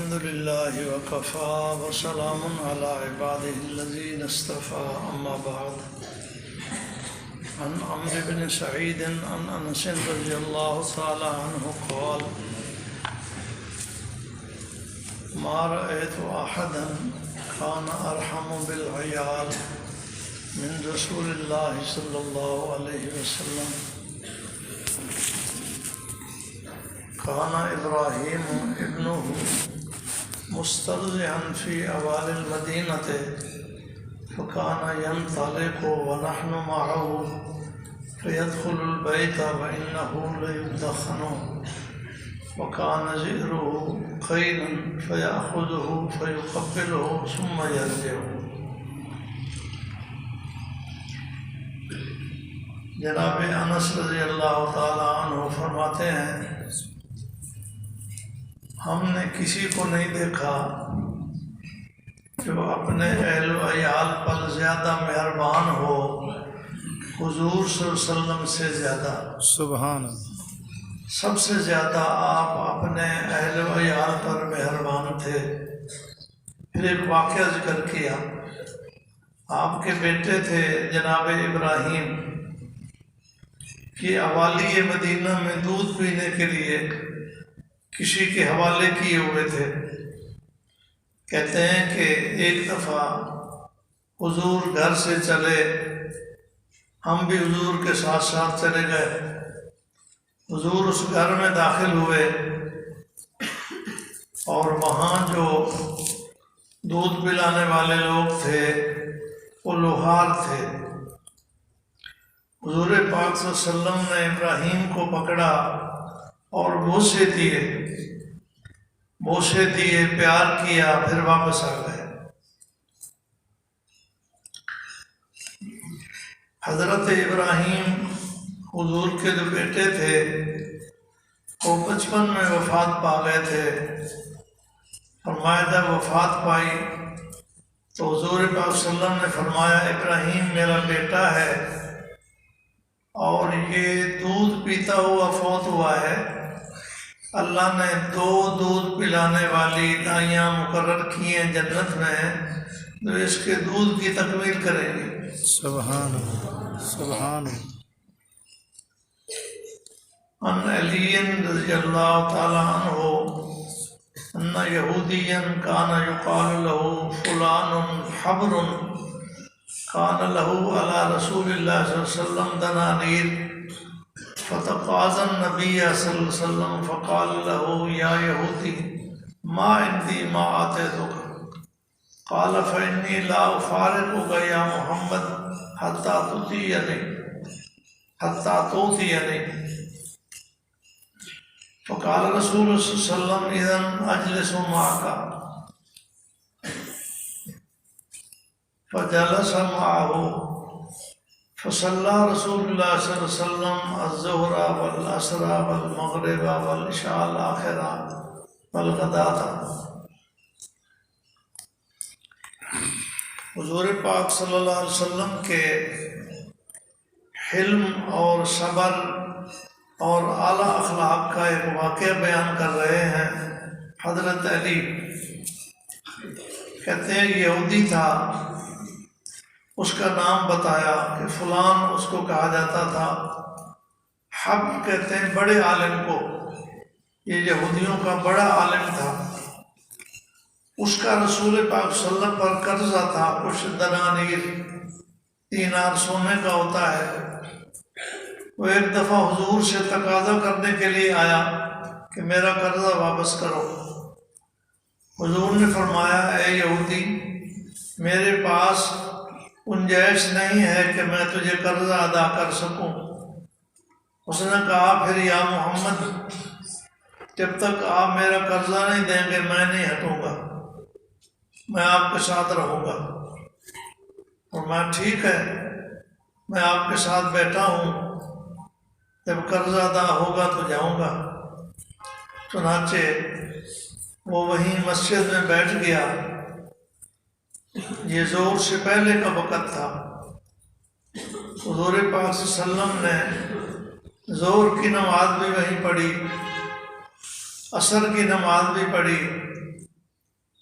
الحمد لله وكفى وسلام على عباده الذين اصطفى أما بعد. عن عمرو بن سعيد عن أنس رضي الله تعالى عنه قال: ما رأيت أحدا كان أرحم بالعيال من رسول الله صلى الله عليه وسلم. كان إبراهيم ابنه مسترضعا في أوائل المدينة فكان ينطلق ونحن معه فيدخل البيت وإنه ليدخن وكان زئره قينا فيأخذه فيقبله ثم يرجع. جناب انس رضی اللہ تعالیٰ عنہ فرماتے ہیں ہم نے کسی کو نہیں دیکھا جو اپنے اہل و عیال پر زیادہ مہربان ہو حضور صلی اللہ علیہ وسلم سے زیادہ. سبحان اللہ. سب سے زیادہ آپ اپنے اہل و عیال پر مہربان تھے. پھر ایک واقعہ ذکر کیا. آپ کے بیٹے تھے جناب ابراہیم کہ اوالی مدینہ میں دودھ پینے کے لیے کسی کے حوالے کیے ہوئے تھے. کہتے ہیں کہ ایک دفعہ حضور گھر سے چلے، ہم بھی حضور کے ساتھ ساتھ چلے گئے. حضور اس گھر میں داخل ہوئے اور وہاں جو دودھ پلانے والے لوگ تھے وہ لوہار تھے. حضور پاک صلی اللہ علیہ وسلم نے ابراہیم کو پکڑا اور بوسے دیے، پیار کیا، پھر واپس آ گئے. حضرت ابراہیم حضور کے جو بیٹے تھے وہ 55 میں وفات پا گئے تھے. فرمایا جب وفات پائی تو حضور پاک صلی اللہ علیہ وسلم نے فرمایا ابراہیم میرا بیٹا ہے اور یہ دودھ پیتا ہوا فوت ہوا ہے. اللہ نے 2 دودھ پلانے والی دائیاں مقرر کی ہیں جنت میں جو اس کے دودھ کی تکمیل کریں گی. سبحان اللہ. سبحان اللہ. عن علی رضی اللہ تعالی عنہ ان یہودیا کان یقال له فلان حبر كان له على رسول الله صلى الله عليه وسلم دنانير فتقاضى النبي صلى الله عليه وسلم فقال له يا يهودي ما عندي ما آتيتك قال فإني لا أفارقك يا محمد حتى تؤتيني فقال رسول الله صلى الله عليه وسلم إذن أجلس معك فجلس معه فصلى رسول الله صلى الله عليه وسلم الظهر والعصر والمغرب والعشاء الآخرة والغداة. حضور پاک صلی اللہ علیہ وسلم کے حلم اور صبر اور اعلیٰ اخلاق کا ایک واقعہ بیان کر رہے ہیں. حضرت علی کہتے ہیں یہودی تھا، اس کا نام بتایا کہ فلان اس کو کہا جاتا تھا. حب کہتے ہیں بڑے عالم کو، یہ یہودیوں کا بڑا عالم تھا. اس کا رسول پاک صلی اللہ علیہ وسلم پر قرضہ تھا، کچھ دنانیر، دینار سونے کا ہوتا ہے. وہ ایک دفعہ حضور سے تقاضا کرنے کے لیے آیا کہ میرا قرضہ واپس کرو. حضور نے فرمایا اے یہودی میرے پاس گنجائش نہیں ہے کہ میں تجھے قرضہ ادا کر سکوں. اس نے کہا پھر یا محمد جب تک آپ میرا قرضہ نہیں دیں گے میں نہیں ہٹوں گا، میں آپ کے ساتھ رہوں گا. اور میں ٹھیک ہے میں آپ کے ساتھ بیٹھا ہوں، جب قرضہ ادا ہوگا تو جاؤں گا. چنانچہ وہ وہیں مسجد میں بیٹھ گیا. یہ ظہر سے پہلے کا وقت تھا. حضور پاک صلی اللہ علیہ وسلم نے ظہر کی نماز بھی وہیں پڑھی، عصر کی نماز بھی پڑھی،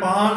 5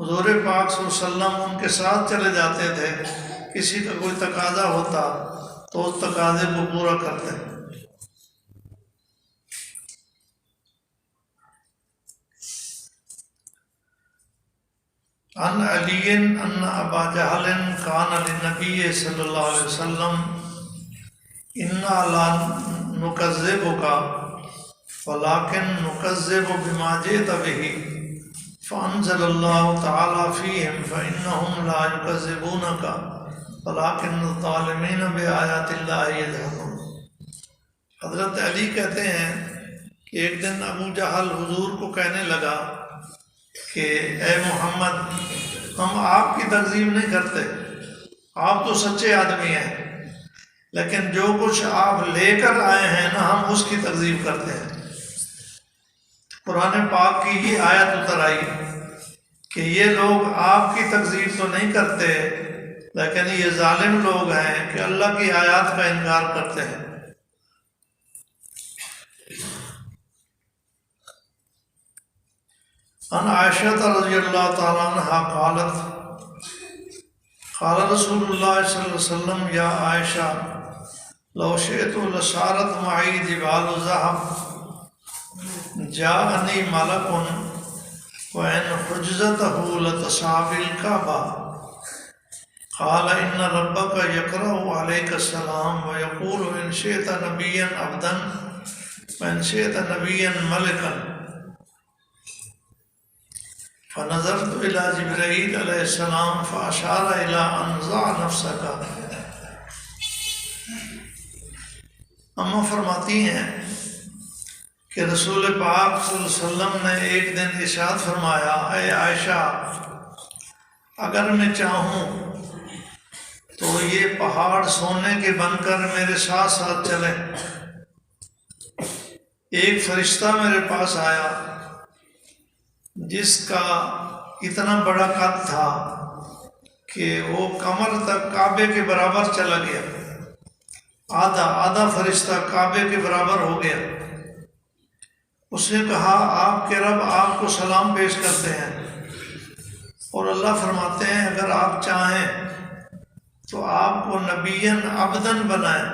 حضور پاک صلی اللہ علیہ وسلم ان کے ساتھ چلے جاتے تھے، کسی کا کوئی تقاضا ہوتا تو اس تقاضے کو پورا کرتے۔ عن علی ان ابا جہل کان للنبی صلی اللہ علیہ وسلم انا لا نکذبک ولکن نکذب بما جئت به فانزل اللہ تعالی فیہم فانہم لا یکذبونک ولکن الظالمین بآیات اللہ یجحدون۔ حضرت علی کہتے ہیں کہ ایک دن ابو جہل حضور کو کہنے لگا کہ اے محمد، ہم آپ کی تکذیب نہیں کرتے، آپ تو سچے آدمی ہیں، لیکن جو کچھ آپ لے کر آئے ہیں نا، ہم اس کی تکذیب کرتے ہیں۔ قرآن پاک کی ہی آیت اتر آئی کہ یہ لوگ آپ کی تکذیب تو نہیں کرتے، لیکن یہ ظالم لوگ ہیں کہ اللہ کی آیات کا انکار کرتے ہیں۔ عن عائشہ رضی اللہ تعالیٰ عنہ قالت قال رسول اللہ صلی اللہ علیہ وسلم یا عائشہ لو شئت لصارت معی جبال ذهب جاءنی ملک وإن حجزته لتصاب الكعبة قال إن ربك يقرأ عليك السلام ويقول إن شئت نبيا عبدا وإن شئت نبيا ملكا فنظرت إلى جبرائیل علیہ السلام فأشار إلى أن ضع نفسك۔ اماں فرماتی ہیں کہ رسول پاک صلی اللہ علیہ وسلم نے ایک دن ارشاد فرمایا، اے عائشہ، اگر میں چاہوں تو یہ پہاڑ سونے کے بن کر میرے ساتھ ساتھ چلے۔ ایک فرشتہ میرے پاس آیا جس کا اتنا بڑا قد تھا کہ وہ کمر تک کعبے کے برابر چلا گیا، آدھا فرشتہ کعبے کے برابر ہو گیا۔ اس نے کہا آپ کے رب آپ کو سلام پیش کرتے ہیں، اور اللہ فرماتے ہیں اگر آپ چاہیں تو آپ کو نبیًا عبداً بنائیں،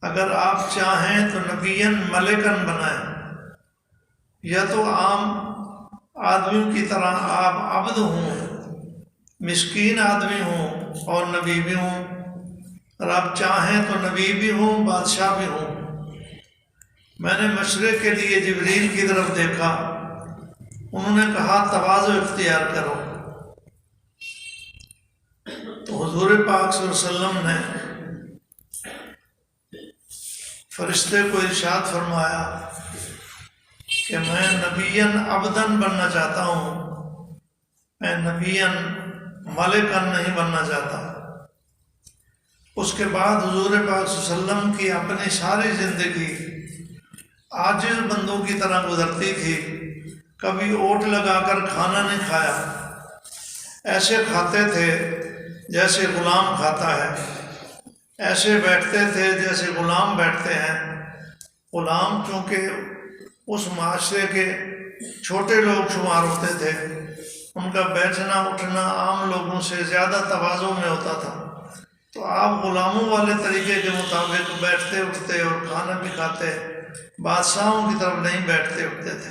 اگر آپ چاہیں تو نبیًا ملکاً بنائیں، یا تو عام آدمیوں کی طرح آپ عبد ہوں، مسکین آدمی ہوں اور نبی بھی ہوں، اور آپ چاہیں تو نبی بھی ہوں، بادشاہ بھی ہوں۔ میں نے مشرق کے لیے جبریل کی طرف دیکھا، انہوں نے کہا تواضع اختیار کرو۔ تو حضور پاک صلی اللہ علیہ وسلم نے فرشتے کو ارشاد فرمایا کہ میں نبیًا عبداً بننا چاہتا ہوں، میں نبیًا ملکاً نہیں بننا چاہتا۔ اس کے بعد حضور پاک صلی اللہ علیہ وسلم کی اپنی ساری زندگی عاجز بندوں کی طرح گزرتی تھی، کبھی اوٹ لگا کر کھانا نہیں کھایا، ایسے کھاتے تھے جیسے غلام کھاتا ہے، ایسے بیٹھتے تھے جیسے غلام بیٹھتے ہیں۔ غلام چونکہ اس معاشرے کے چھوٹے لوگ شمار ہوتے تھے، ان کا بیٹھنا اٹھنا عام لوگوں سے زیادہ تواضع میں ہوتا تھا، تو آپ غلاموں والے طریقے کے مطابق بیٹھتے اٹھتے اور کھانا بھی کھاتے، بادشاہوں کی طرف نہیں بیٹھتے اٹھتے تھے۔